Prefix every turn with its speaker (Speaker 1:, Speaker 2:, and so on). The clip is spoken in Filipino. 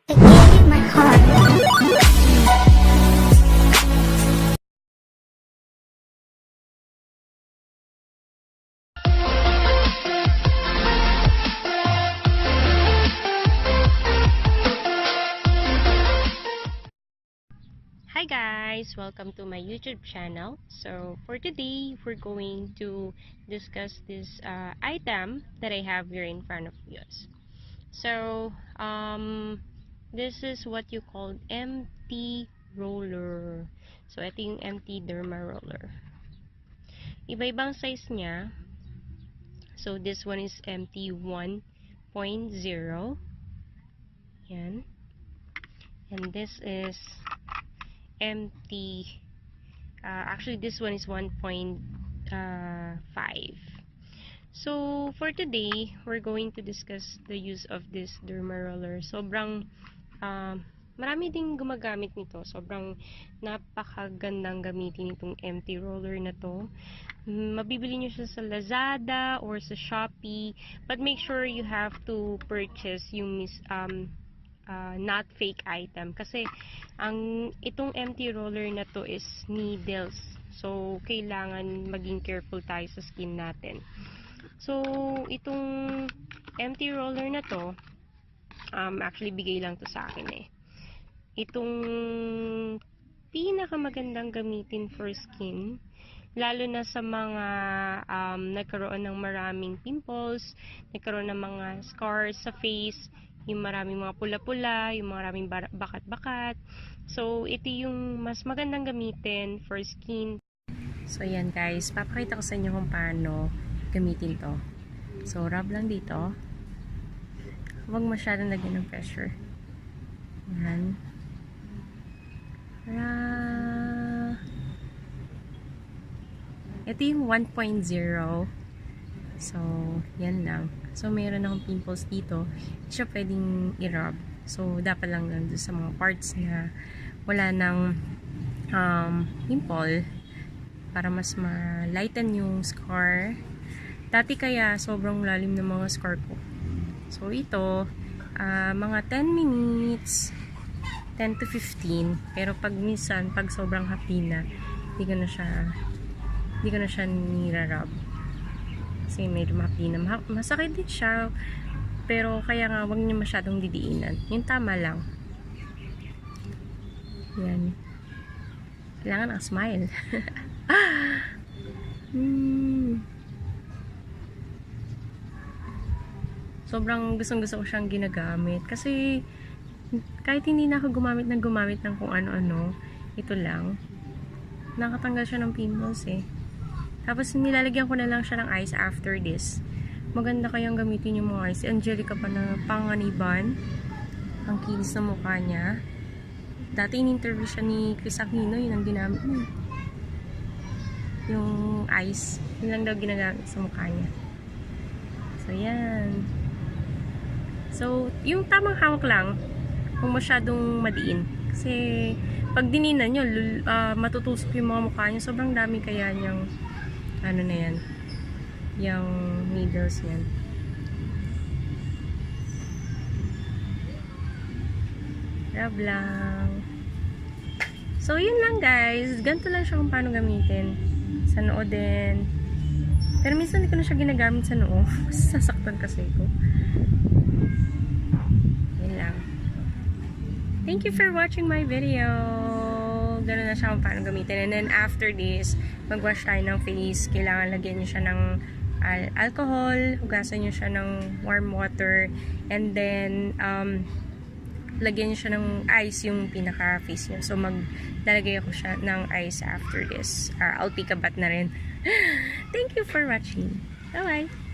Speaker 1: I gave you my heart.
Speaker 2: Hi guys! Welcome to my YouTube channel. So for today, we're going to discuss this item that I have here in front of you. So this is what you call empty roller. So ito yung empty Dermaroller. Iba-ibang size niya. So this one is empty 1.0. Yan. And this is empty. Actually, this one is 1.5. So, for today, we're going to discuss the use of this Dermaroller. Sobrang, marami ding gumagamit nito. Sobrang napakagandang gamitin itong empty roller na to. Mabibili nyo siya sa Lazada or sa Shopee. But make sure you have to purchase yung not fake item kasi itong empty roller na to is needles, so kailangan maging careful tayo sa skin natin. So itong empty roller na to, actually bigay lang to sa akin itong pinakamagandang gamitin for skin, lalo na sa mga nagkaroon ng maraming pimples, nagkaroon ng mga scars sa face, yung maraming mga pula-pula, yung maraming bakat-bakat. So, ito yung mas magandang gamitin for skin. So, yan guys. Papakita ko sa inyo kung paano gamitin to. So, rub lang dito. Huwag masyadong lagyan ng pressure. Yan. Ito yung 1.0. So, yan lang. So, meron akong pimples dito. Hindi siya pwedeng i-rub. So, dapat lang doon sa mga parts na wala ng pimple para mas ma-lighten yung scar. Dati kaya, sobrang lalim ng mga scar ko. So, ito, mga 10 minutes, 10 to 15. Pero pag minsan, pag sobrang hapdi na, hindi ko na siya nira-rub. Kasi medyo mapi na. Masakit din siya. Pero kaya nga, huwag niyo masyadong didiinan. Yung tama lang. Yan. Kailangan ang smile. Sobrang gustong-gusto ko siyang ginagamit. Kasi, kahit hindi na ako gumamit ng kung ano-ano, ito lang. Nakatanggal siya ng pimples Tapos nilalagyan ko na lang siya ng ice after this. Maganda kayang gamitin yung mga ice. Angelica pa na panganiban. Ang kinis na mukha niya. Dati in-interview siya ni Chris Aquino. Yun ang ginamit niya. Yung ice. Yun lang daw ginagamit sa mukha niya. So yan. So yung tamang hawak lang. Kung masyadong madiin. Kasi pag dininan nyo, matutusok yung mga mukha niya. Sobrang dami kaya niyang ano na yan, yung needles yan. Rub lang. So yun lang guys, ganito lang siya kung paano gamitin sa noo din. Pero minsan hindi ko na siya ginagamit sa noo. Sasaktan kasi ko. Yun lang. Thank you for watching my video. Gano'n na siya kung paano gamitin. And then after this, mag-wash tayo ng face. Kailangan lagyan nyo siya ng alcohol. Hugasan nyo siya ng warm water. And then, lagyan nyo siya ng ice yung pinaka-face nyo. So, maglalagay ako siya ng ice after this. I'll take a bath na rin. Thank you for watching. Bye-bye!